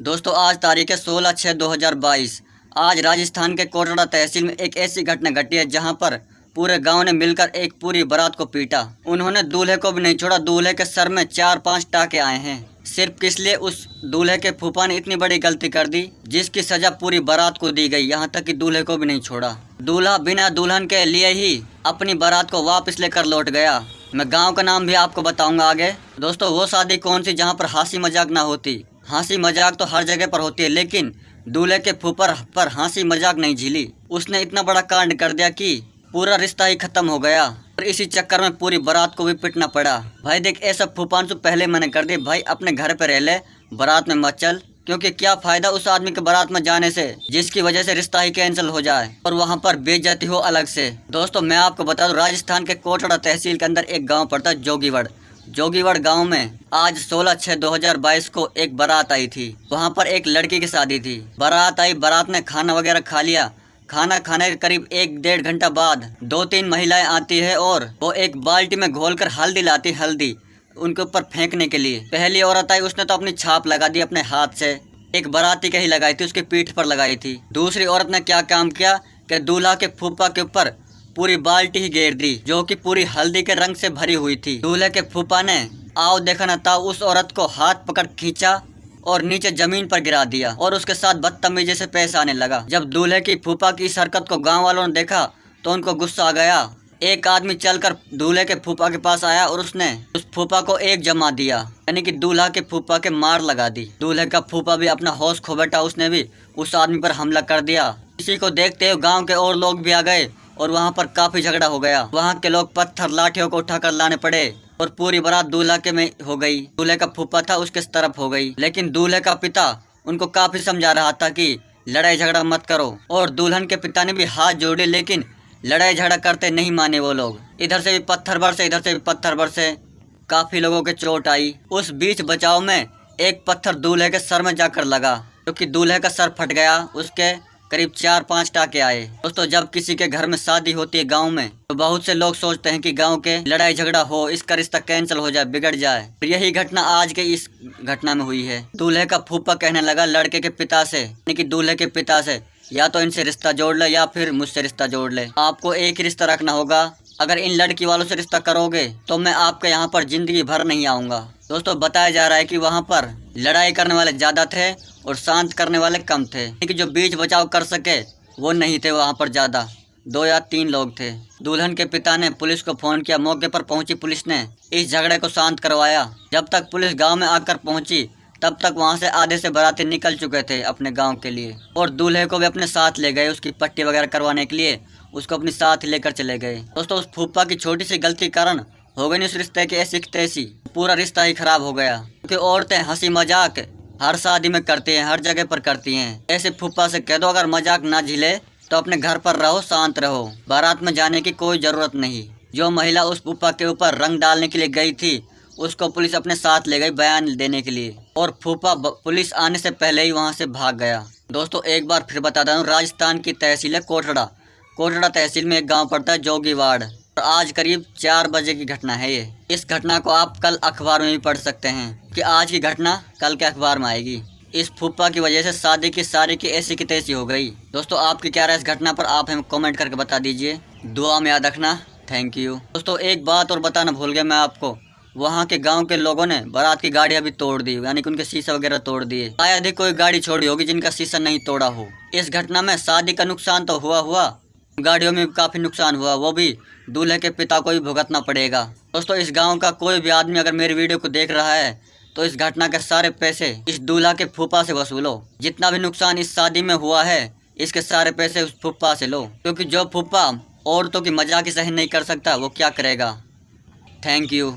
दोस्तों आज तारीख है 16/6/2022। आज राजस्थान के कोटड़ा तहसील में एक ऐसी घटना घटी है जहां पर पूरे गांव ने मिलकर एक पूरी बारात को पीटा। उन्होंने दूल्हे को भी नहीं छोड़ा। दूल्हे के सर में 4-5 टाके आए हैं। सिर्फ किस लिए? उस दूल्हे के फूफा ने इतनी बड़ी गलती कर दी जिसकी सजा पूरी बारात को दी गई। यहाँ तक कि दूल्हे को भी नहीं छोड़ा। दूल्हा बिना दुल्हन के लिए ही अपनी बारात को वापस लेकर लौट गया। मैं गांव का नाम भी आपको बताऊंगा आगे। दोस्तों वो शादी कौन सी जहां पर हंसी मजाक ना होती। हंसी मजाक तो हर जगह पर होती है, लेकिन दूल्हे के फूफा पर हंसी मजाक नहीं झीली। उसने इतना बड़ा कांड कर दिया कि पूरा रिश्ता ही खत्म हो गया और इसी चक्कर में पूरी बारात को भी पिटना पड़ा। भाई देख, ऐसा फूफान से पहले मैंने कर दी। भाई अपने घर पे रह ले, बारात में मत चल, क्योंकि क्या फायदा उस आदमी के बारात में जाने से जिसकी वजह से रिश्ता ही कैंसिल हो जाए और वहाँ पर बेइज्जती हो अलग से। दोस्तों मैं आपको बता दूं, राजस्थान के कोटड़ा तहसील के अंदर एक गाँव पड़ता है जोगीवड़। जोगीवड़ गांव में आज 16/6/2022 को एक बारात आई थी। वहां पर एक लड़की की शादी थी। बारात आई, बारात ने खाना वगैरह खा लिया। खाना खाने के करीब 1-1.5 घंटा बाद 2-3 महिलाएं आती है और वो एक बाल्टी में घोलकर हल्दी लाती, हल्दी उनके ऊपर फेंकने के लिए। पहली औरत आई, उसने तो अपनी छाप लगा दी अपने हाथ से। एक बाराती का ही लगाई थी, उसकी पीठ पर लगाई थी। दूसरी औरत ने क्या काम किया कि दूल्हा के फूफा के ऊपर पूरी बाल्टी ही घेर दी, जो कि पूरी हल्दी के रंग से भरी हुई थी। दूल्हे के फूफा ने आओ देखा न था उस औरत को हाथ पकड़ खींचा और नीचे जमीन पर गिरा दिया और उसके साथ बदतमीजी से पेश आने लगा। जब दूल्हे की फूफा की इस हरकत को गांव वालों ने देखा तो उनको गुस्सा आ गया। एक आदमी चलकर दूल्हे के फूफा के पास आया और उसने उस फूफा को एक जमा दिया, यानी कि दूल्हा के फूफा के मार लगा दी। दूल्हे का फूफा भी अपना होश खो बैठा, उसने भी उस आदमी पर हमला कर दिया। इसी को देखते हुए गाँव के और लोग भी आ गए और वहाँ पर काफी झगड़ा हो गया। वहाँ के लोग पत्थर लाठियों को उठाकर लाने पड़े और पूरी बारात दूल्हा के में हो गई। दूल्हे का फूफा था उसके तरफ हो गई, लेकिन दूल्हे का पिता उनको काफी समझा रहा था कि लड़ाई झगड़ा मत करो, और दुल्हन के पिता ने भी हाथ जोड़े, लेकिन लड़ाई झगड़ा करते नहीं माने वो लोग। इधर से भी पत्थर बरसे, इधर से भी पत्थर बरसे, काफी लोगों के चोट आई। उस बीच बचाव में एक पत्थर दूल्हे के सर में जाकर लगा, क्योंकि दूल्हे का सर फट गया। उसके करीब 4-5 टाके आए। दोस्तों जब किसी के घर में शादी होती है गांव में, तो बहुत से लोग सोचते हैं कि गांव के लड़ाई झगड़ा हो, इसका रिश्ता कैंसिल हो जाए, बिगड़ जाए। फिर यही घटना आज के इस घटना में हुई है। दूल्हे का फूफा कहने लगा लड़के के पिता से, यानी कि दूल्हे के पिता से, या तो इनसे रिश्ता जोड़ ले या फिर मुझसे रिश्ता जोड़ ले। आपको एक ही रिश्ता रखना होगा। अगर इन लड़की वालों से रिश्ता करोगे तो मैं आपके यहाँ पर जिंदगी भर नहीं आऊँगा। दोस्तों बताया जा रहा है कि वहाँ पर लड़ाई करने वाले ज़्यादा थे और शांत करने वाले कम थे, कि जो बीच बचाव कर सके वो नहीं थे। वहाँ पर ज़्यादा 2 या 3 लोग थे। दुल्हन के पिता ने पुलिस को फ़ोन किया। मौके पर पहुंची पुलिस ने इस झगड़े को शांत करवाया। जब तक पुलिस गांव में आकर पहुंची तब तक वहां से आधे से बाराती निकल चुके थे अपने गांव के लिए, और दूल्हे को भी अपने साथ ले गए। उसकी पट्टी वगैरह करवाने के लिए उसको अपने साथ लेकर चले गए। दोस्तों उस फूफा की छोटी सी गलती कारण हो गई उस रिश्ते की ऐसी तैसी, पूरा रिश्ता ही खराब हो गया। क्योंकि औरतें हंसी मजाक हर शादी में करती हैं, हर जगह पर करती हैं। ऐसे फूफा से कह दो अगर मजाक ना झिले तो अपने घर पर रहो, शांत रहो, बारात में जाने की कोई जरूरत नहीं। जो महिला उस फूफा के ऊपर रंग डालने के लिए गई थी उसको पुलिस अपने साथ ले गई बयान देने के लिए, और फूफा पुलिस आने से पहले ही वहां से भाग गया। दोस्तों एक बार फिर बता दूं, राजस्थान की तहसील है कोटड़ा। कोटड़ा तहसील में एक गांव पड़ता है जोगीवाड़, और आज करीब 4 बजे की घटना है ये। इस घटना को आप कल अखबार में भी पढ़ सकते हैं कि आज की घटना कल के अखबार में आएगी। इस फूफा की वजह से शादी की सारी की ऐसी की तैसी हो गई। दोस्तों आपकी क्या राय इस घटना पर, आप हमें कमेंट करके बता दीजिए। दुआ में याद रखना। Thank you. दोस्तों एक बात और बताना भूल गया मैं आपको, वहाँ के गांव के लोगों ने बारात की गाड़ियाँ भी तोड़ दी, यानी कि उनके शीशा वगैरह तोड़ दिए। शायद ही कोई गाड़ी छोड़ी होगी जिनका शीशा नहीं तोड़ा हो। इस घटना में शादी का नुकसान तो हुआ, गाड़ियों में काफ़ी नुकसान हुआ, वो भी दूल्हे के पिता को भी भुगतना पड़ेगा। दोस्तों इस गांव का कोई भी आदमी अगर मेरी वीडियो को देख रहा है तो इस घटना के सारे पैसे इस दूल्हा के फूफा से वसूलो। जितना भी नुकसान इस शादी में हुआ है इसके सारे पैसे उस फूफा से लो, क्योंकि जो फूफा औरतों की मजाक ही सहन नहीं कर सकता वो क्या करेगा। Thank you.